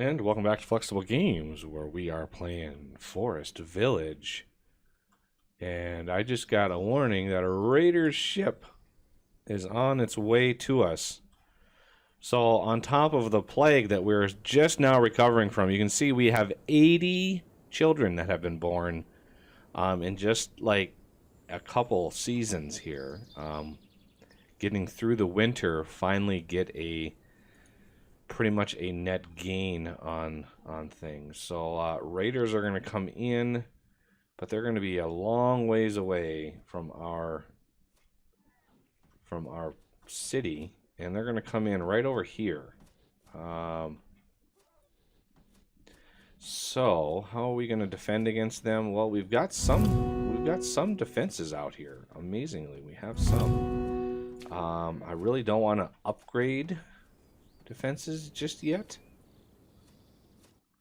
And welcome back to Flexible Games, where we are playing Forest Village. And I just got a warning that a raider's ship is on its way to us. So on top of the plague that we're just now recovering from, you can see we have 80 children that have been born in just like a couple seasons here. Getting through the winter, finally get a pretty much a net gain on things. So raiders are going to come in, but they're going to be a long ways away from our city, and they're going to come in right over here. So how are we going to defend against them? Well, we've got some defenses out here. Amazingly, we have some. I really don't want to upgrade defenses just yet.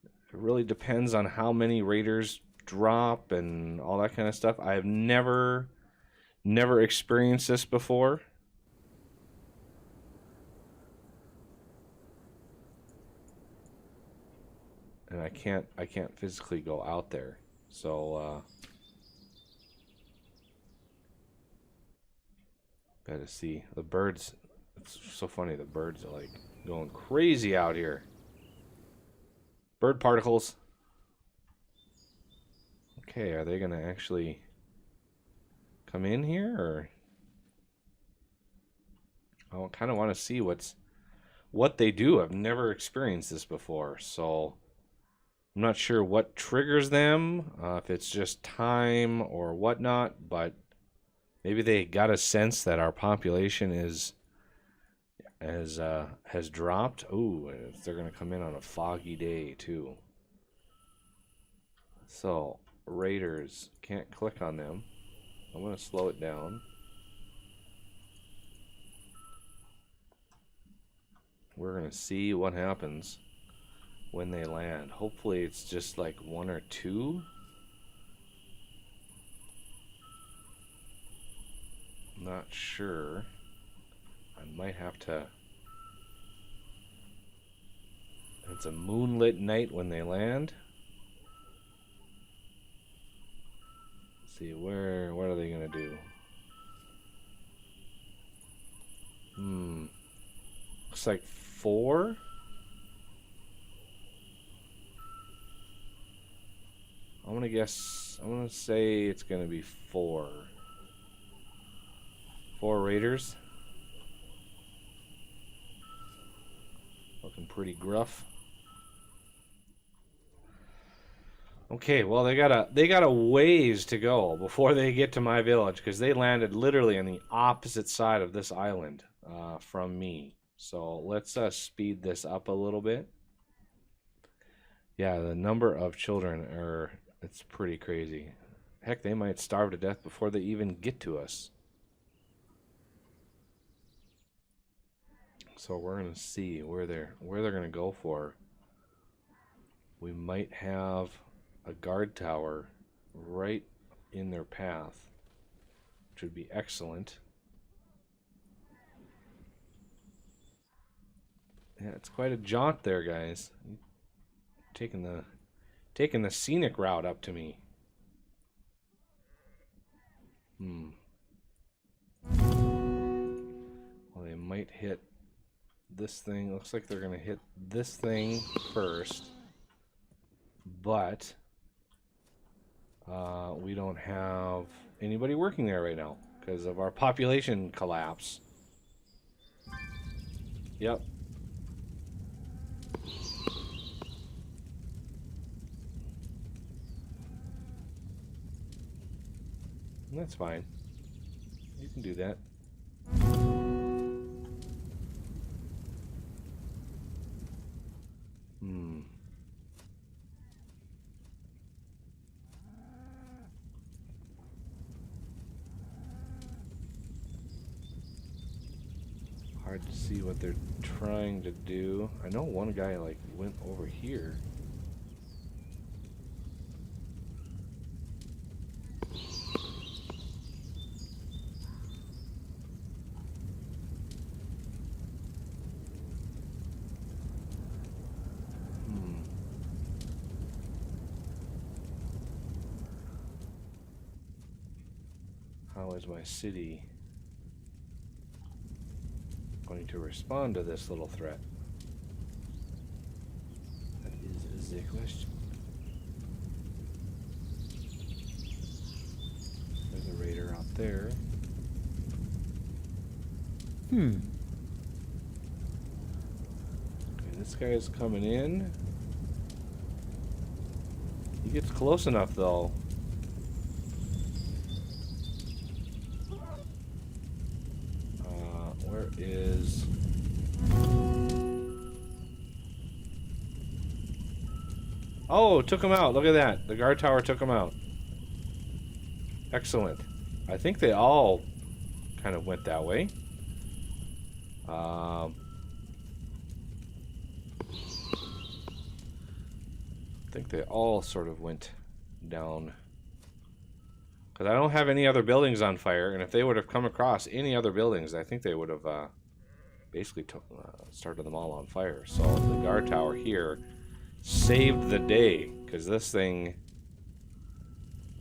It really depends on how many raiders drop and all that kind of stuff. I have never experienced this before. And I can't physically go out there. So gotta see the birds. It's so funny, the birds are like going crazy out here. Bird particles. Okay, are they gonna actually come in here, or I kind of want to see what they do. I've never experienced this before, so I'm not sure what triggers them, if it's just time or whatnot, but maybe they got a sense that our population has dropped. Ooh, they're going to come in on a foggy day too. So raiders, can't click on them. I'm going to slow it down. We're going to see what happens when they land. Hopefully it's just like one or two. Not sure. I might have to. It's a moonlit night when they land. Let's see, what are they gonna do? Looks like 4. I'm gonna say it's gonna be 4. 4 raiders. Looking pretty gruff. Okay, well they got a ways to go before they get to my village, because they landed literally on the opposite side of this island from me. So let's speed this up a little bit. Yeah, the number of children it's pretty crazy. Heck, they might starve to death before they even get to us. So we're gonna see where they're gonna go for. We might have a guard tower right in their path, which would be excellent. Yeah, it's quite a jaunt there, guys. Taking the scenic route up to me. Well, they might hit this thing. Looks like they're gonna hit this thing first, but we don't have anybody working there right now because of our population collapse. Yep. That's fine. You can do that. Hard to see what they're trying to do. I know one guy like went over here. How is my city going to respond to this little threat? That is the question. There's a raider out there. Okay, this guy is coming in. He gets close enough, though. Where is... Oh, took him out. Look at that. The guard tower took him out. Excellent. I think they all kind of went that way. I think they all sort of went down. Because I don't have any other buildings on fire, and if they would have come across any other buildings, I think they would have basically started them all on fire. So the guard tower here saved the day, because this thing...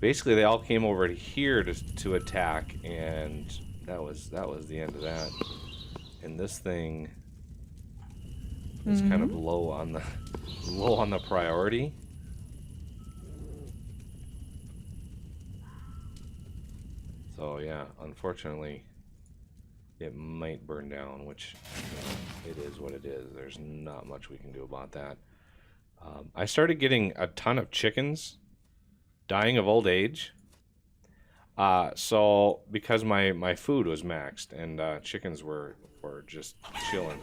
Basically, they all came over here to attack, and that was the end of that. And this thing is kind of low on the priority. So yeah, unfortunately, it might burn down, which, you know, it is what it is. There's not much we can do about that. I started getting a ton of chickens dying of old age. So because my food was maxed and chickens were just chilling.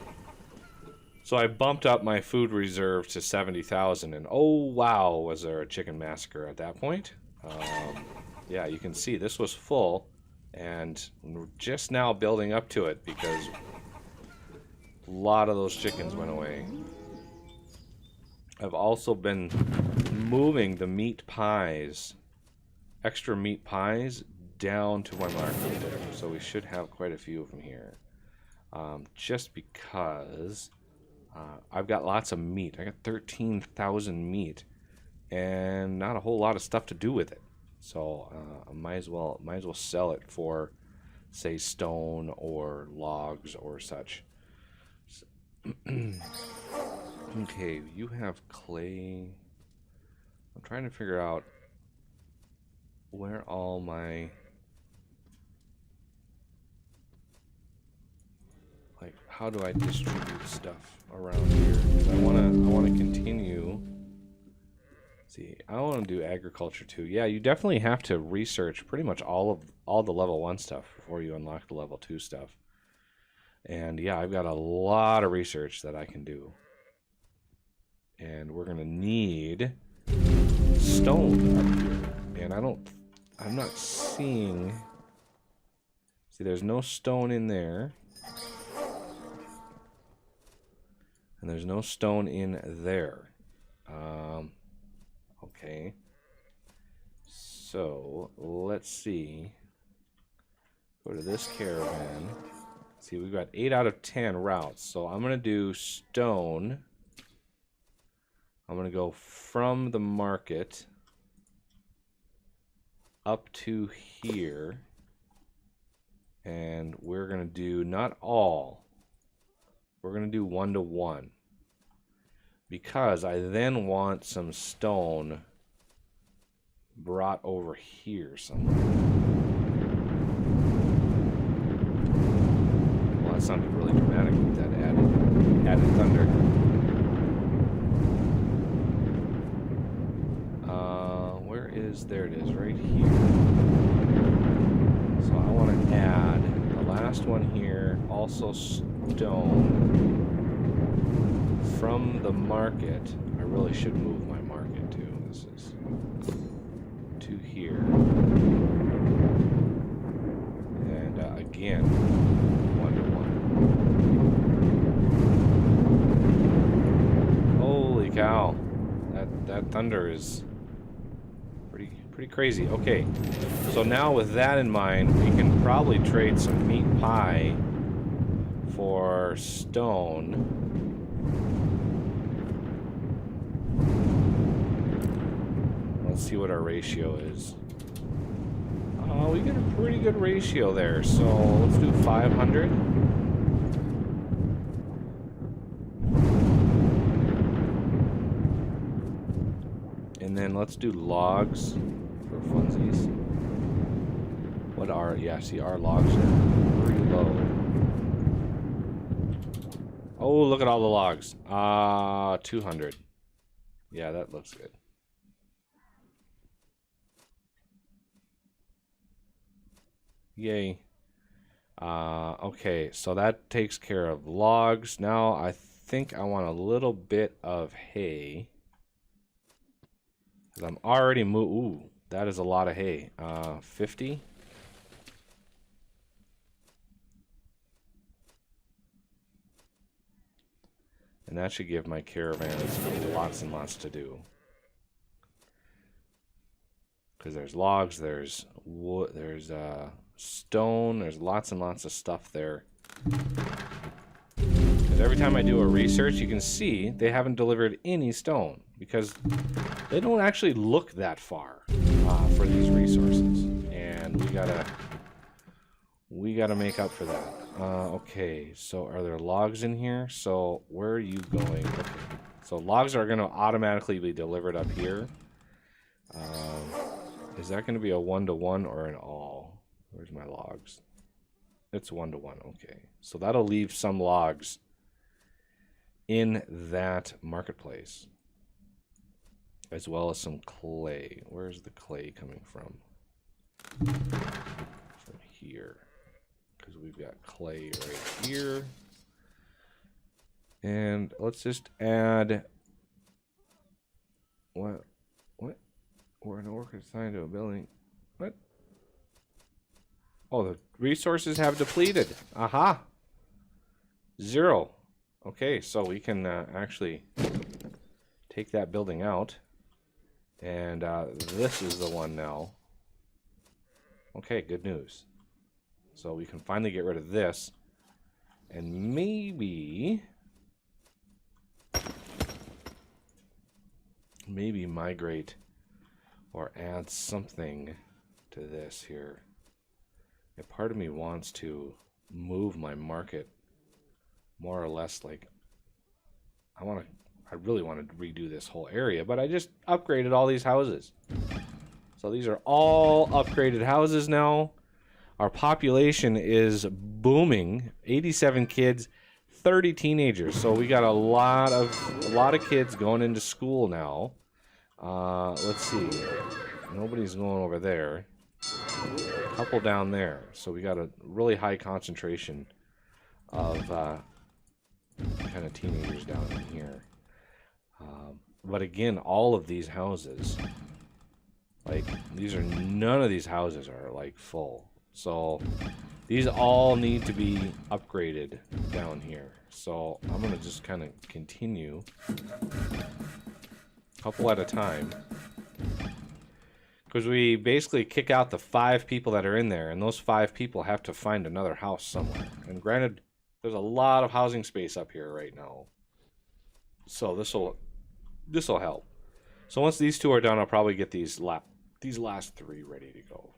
So I bumped up my food reserve to 70,000, and oh wow, was there a chicken massacre at that point. Yeah, you can see this was full, and we're just now building up to it because a lot of those chickens went away. I've also been moving the meat pies, extra meat pies, down to my market there, so we should have quite a few of them here. Just because I've got lots of meat. I got 13,000 meat, and not a whole lot of stuff to do with it. So I might as well sell it for, say, stone or logs or such. Okay, you have clay. I'm trying to figure out where all my, like, how do I distribute stuff around here? Because I wanna continue. See, I want to do agriculture too. Yeah, you definitely have to research pretty much all the level 1 stuff before you unlock the level 2 stuff. And yeah, I've got a lot of research that I can do. And we're gonna need stone up here. And I'm not seeing. See, there's no stone in there. And there's no stone in there. Okay. So, let's see. Go to this caravan. See, we've got 8 out of 10 routes. So I'm going to do stone. I'm going to go from the market up to here. And we're going to do not all. We're going to do 1 to 1. Because I then want some stone brought over here somewhere. Well, that sounded really dramatic with that added thunder. Where is... There it is, right here. So I want to add the last one here, also stone. From the market, I really should move my market too. This is to here, and again, 1 to 1. Holy cow! That thunder is pretty crazy. Okay, so now with that in mind, we can probably trade some meat pie for stone. Let's see what our ratio is. We get a pretty good ratio there, so let's do 500. And then let's do logs for funsies. What are, yeah, see, our logs are pretty low. Oh, look at all the logs. 200. Yeah, that looks good. Yay. Okay, so that takes care of logs. Now I think I want a little bit of hay. 'Cause I'm already ooh, that is a lot of hay. 50. And that should give my caravans lots and lots to do. Because there's logs, there's wood, there's stone, there's lots and lots of stuff there. Because every time I do a research, you can see they haven't delivered any stone. Because they don't actually look that far for these resources. And we gotta make up for that. Okay, so are there logs in here? So where are you going? Okay, so logs are gonna automatically be delivered up here. Is that gonna be a 1-to-1 or an all? Where's my logs? It's 1-to-1, okay. So that'll leave some logs in that marketplace. As well as some clay. Where's the clay coming from? From here. Because we've got clay right here. And let's just add... What? Where an orc is assigned to a building. What? Oh, the resources have depleted. Aha! 0. Okay, so we can actually take that building out. And this is the one now. Okay, good news. So we can finally get rid of this. And maybe migrate or add something to this here. A part of me wants to move my market more or less like I really want to redo this whole area, but I just upgraded all these houses. So these are all upgraded houses now. Our population is booming. 87 kids, 30 teenagers. So we got a lot of kids going into school now. Let's see. Nobody's going over there. A couple down there. So we got a really high concentration of kind of teenagers down in here. But again, all of these houses, like none of these houses are like full. So these all need to be upgraded down here. So I'm gonna just kind of continue a couple at a time. Because we basically kick out the 5 people that are in there, and those 5 people have to find another house somewhere. And granted, there's a lot of housing space up here right now. So this will help. So once these 2 are done, I'll probably get these last 3 ready to go.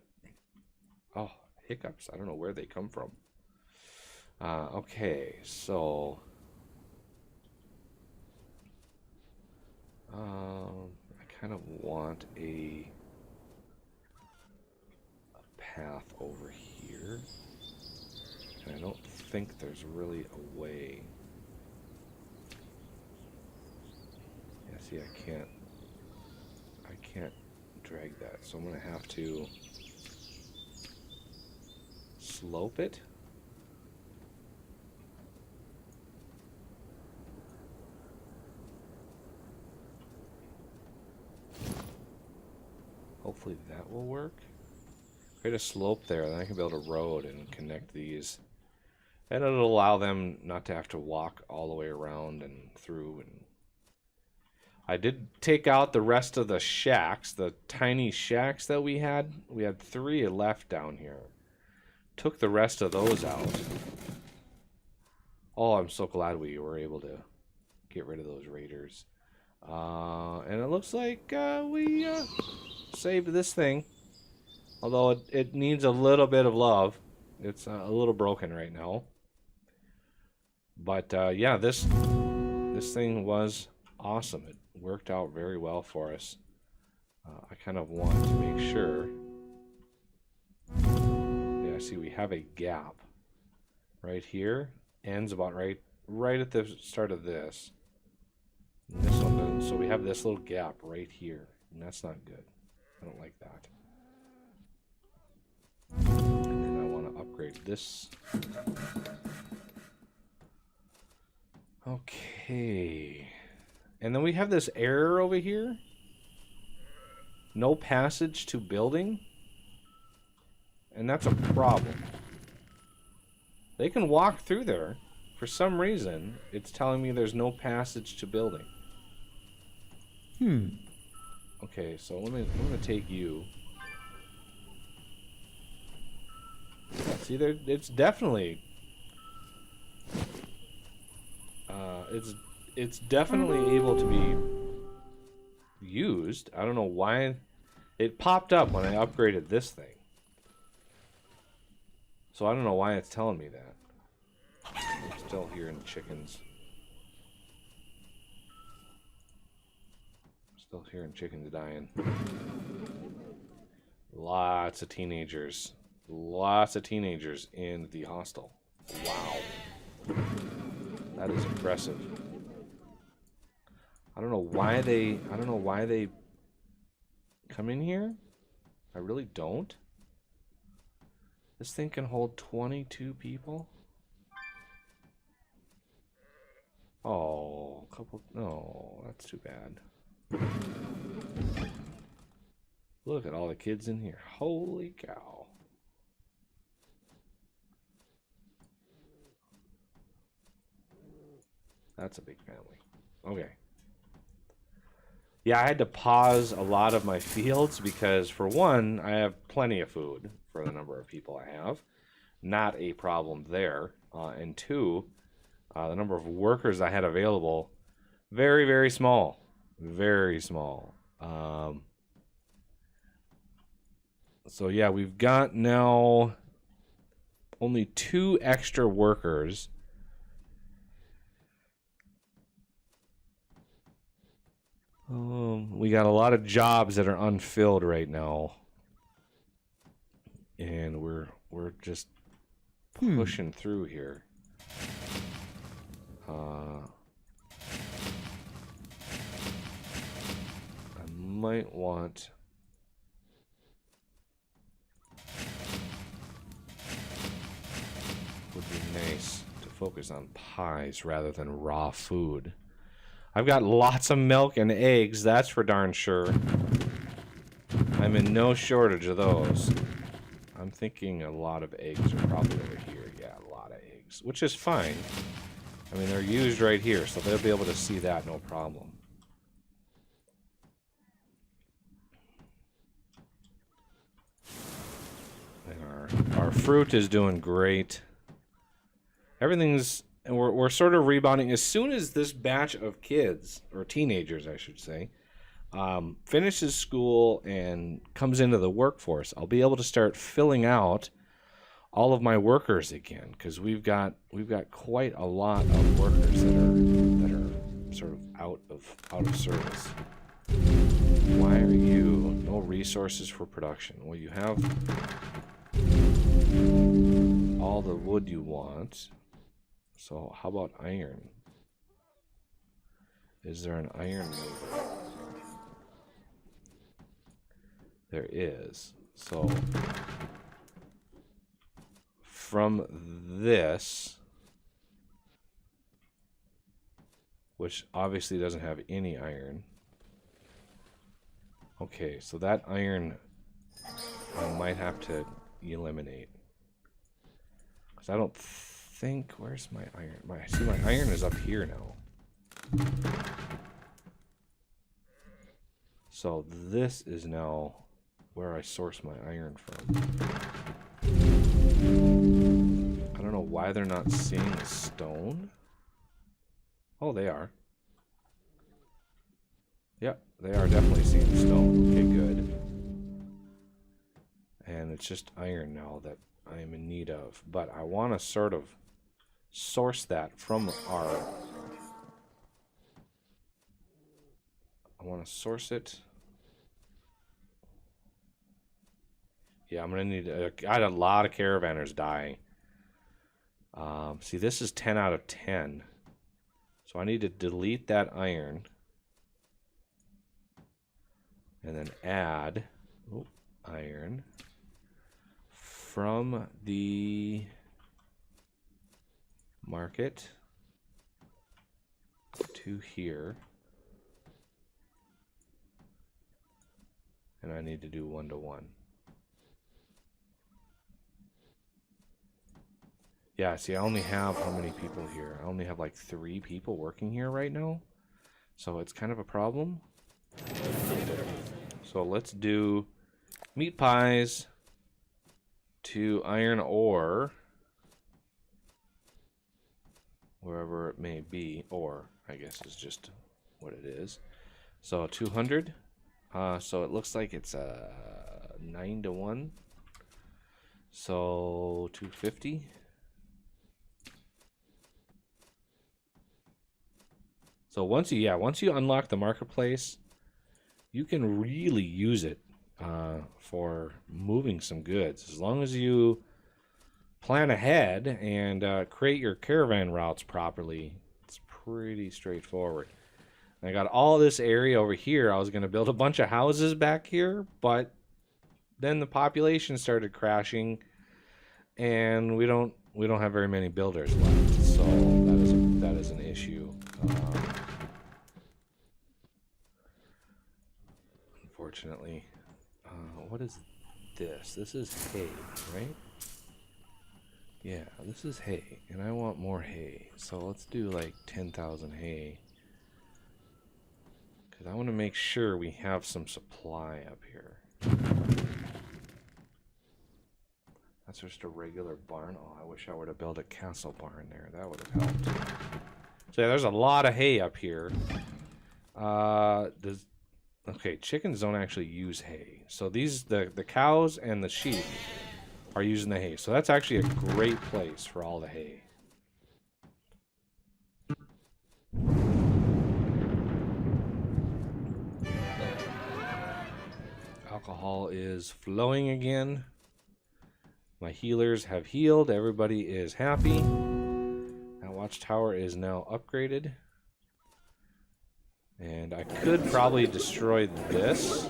Oh, hiccups. I don't know where they come from. Okay, so I kind of want a path over here. And I don't think there's really a way. Yeah, see, I can't drag that, so I'm gonna have to slope it. Hopefully that will work. Create a slope there, then I can build a road and connect these. And it'll allow them not to have to walk all the way around and through. And I did take out the rest of the shacks, the tiny shacks that we had. We had 3 left down here. Took the rest of those out. Oh, I'm so glad we were able to get rid of those raiders. And it looks like we saved this thing. Although it needs a little bit of love. It's a little broken right now. But yeah, this thing was awesome. It worked out very well for us. I kind of want to make sure. Yeah, see, we have a gap right here. Ends about right at the start of this. And this one doesn't. So we have this little gap right here, and that's not good. I don't like that. And then I want to upgrade this. Okay. And then we have this error over here. No passage to building. And that's a problem. They can walk through there. For some reason, it's telling me there's no passage to building. Okay, so I'm gonna take you. Yeah, see, there, it's definitely it's definitely able to be used. I don't know why it popped up when I upgraded this thing. So I don't know why it's telling me that. I'm still hearing chickens. Still hearing chickens dying. Lots of teenagers. Lots of teenagers in the hostel. Wow. That is impressive. I don't know why they come in here. I really don't. This thing can hold 22 people. Oh, a couple. No, that's too bad. Look at all the kids in here. Holy cow. That's a big family. Okay. Yeah, I had to pause a lot of my fields because, for one, I have plenty of food for the number of people I have. Not a problem there. And two, the number of workers I had available, very, very small. Very small. So yeah, we've got now only 2 extra workers. We got a lot of jobs that are unfilled right now, and we're just pushing through here. I might want. Would be nice to focus on pies rather than raw food. I've got lots of milk and eggs, that's for darn sure. I'm in no shortage of those. I'm thinking a lot of eggs are probably over here. Yeah, a lot of eggs, which is fine. I mean, they're used right here, so they'll be able to see that no problem. And our fruit is doing great. Everything's... And we're sort of rebounding. As soon as this batch of kids, or teenagers, I should say, finishes school and comes into the workforce, I'll be able to start filling out all of my workers again, because we've got quite a lot of workers that are sort of out of service. Why are you no resources for production? Well, you have all the wood you want. So how about iron? Is there an iron mover? There is. So from this, which obviously doesn't have any iron. Okay, so that iron I might have to eliminate. Because I don't think, where's my iron? See, my iron is up here now. So this is now where I source my iron from. I don't know why they're not seeing the stone. Oh, they are. Yep, they are definitely seeing the stone. Okay, good. It's just iron now that I am in need of. But I want to sort of source that from our... I want to source it. Yeah, I'm going to need... I had a lot of caravanners dying. See, this is 10 out of 10. So I need to delete that iron. And then add iron from the market to here. And I need to do 1-to-1. Yeah, see, I only have how many people here? I only have like 3 people working here right now. So it's kind of a problem. So let's do meat pies to iron ore, wherever it may be. Ore, I guess, is just what it is. So 200. So it looks like it's 9-to-1. So 250. So once you unlock the marketplace, you can really use it for moving some goods. As long as you plan ahead and create your caravan routes properly, it's pretty straightforward. I got all this area over here. I was going to build a bunch of houses back here, but then the population started crashing, and we don't have very many builders left. So that is an issue. Unfortunately. What is this? This is hay, right? Yeah, this is hay, and I want more hay. So let's do like 10,000 hay. Because I want to make sure we have some supply up here. That's just a regular barn. Oh, I wish I would have built a castle barn there. That would have helped. So yeah, there's a lot of hay up here. Okay, chickens don't actually use hay. So the cows and the sheep are using the hay. So that's actually a great place for all the hay. Alcohol is flowing again. My healers have healed. Everybody is happy. That watchtower is now upgraded. And I could probably destroy this.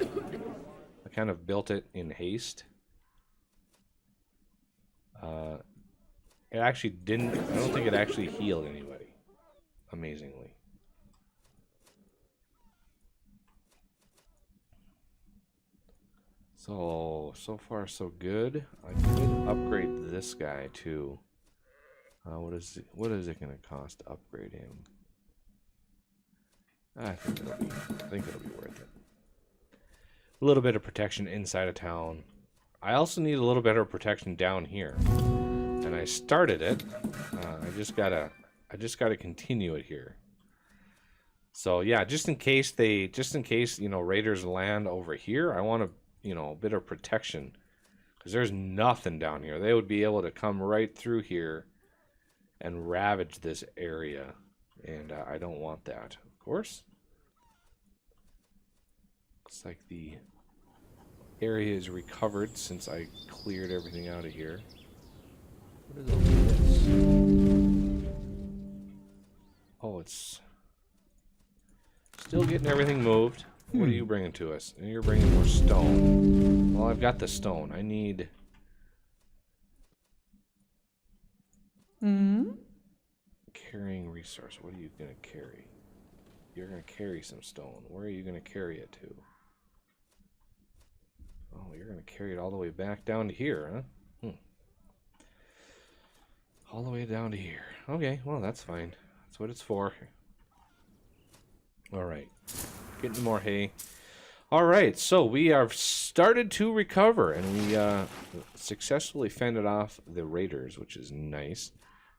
I kind of built it in haste. It actually didn't... I don't think it actually healed anybody. Amazingly. So far so good. I could upgrade this guy too. What is it going to cost to upgrade him? I think it'll be worth it. A little bit of protection inside of town. I also need a little bit of protection down here, and I started it. I just gotta continue it here. So yeah, just in case raiders land over here, I want a bit of protection, because there's nothing down here. They would be able to come right through here and ravage this area, and I don't want that, of course. Looks like the area is recovered since I cleared everything out of here. What is all this? Oh, it's still getting everything moved. What are you bringing to us? You're bringing more stone. Well, I've got the stone. I need... Carrying resource. What are you going to carry? You're going to carry some stone. Where are you going to carry it to? Oh, you're going to carry it all the way back down to here, huh? All the way down to here. Okay, well, that's fine. That's what it's for. All right. Getting more hay. All right, so we have started to recover, and we successfully fended off the raiders, which is nice.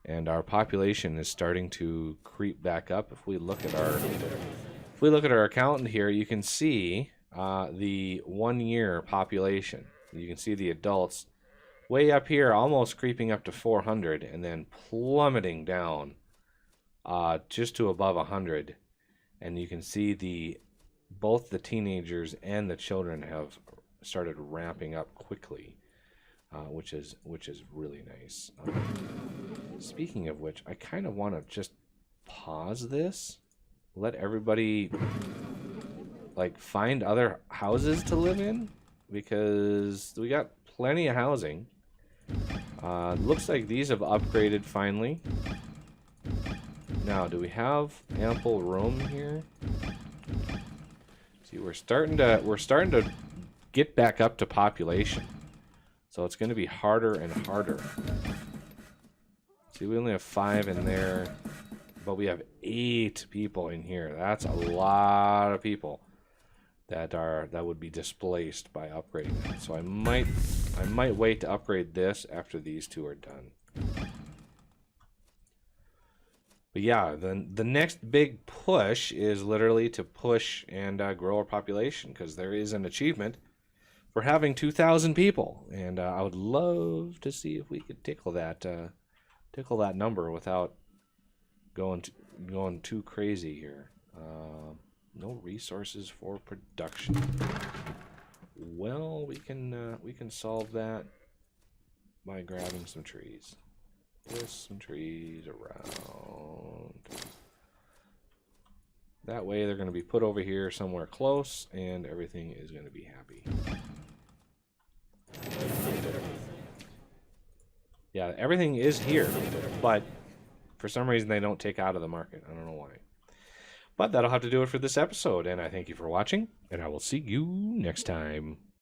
And our population is starting to creep back up. If we look at our account here, you can see the 1 year population. You can see the adults way up here, almost creeping up to 400, and then plummeting down just to above 100. And you can see both the teenagers and the children have started ramping up quickly, which is really nice. Speaking of which, I kind of want to just pause this, let everybody like find other houses to live in, because we got plenty of housing. Looks like these have upgraded finally. Now, do we have ample room here? See, we're starting to get back up to population, so it's going to be harder and harder. See, we only have 5 in there, but we have 8 people in here. That's a lot of people that would be displaced by upgrading that. So I might wait to upgrade this after these 2 are done. But yeah, the next big push is literally to push and grow our population, because there is an achievement for having 2,000 people, and I would love to see if we could tickle that number without going too crazy here. No resources for production. Well, we can solve that by grabbing some trees. Just some trees around. That way they're going to be put over here somewhere close, and everything is going to be happy. Yeah, everything is here, but for some reason they don't take out of the market. I don't know why. But that'll have to do it for this episode, and I thank you for watching, and I will see you next time.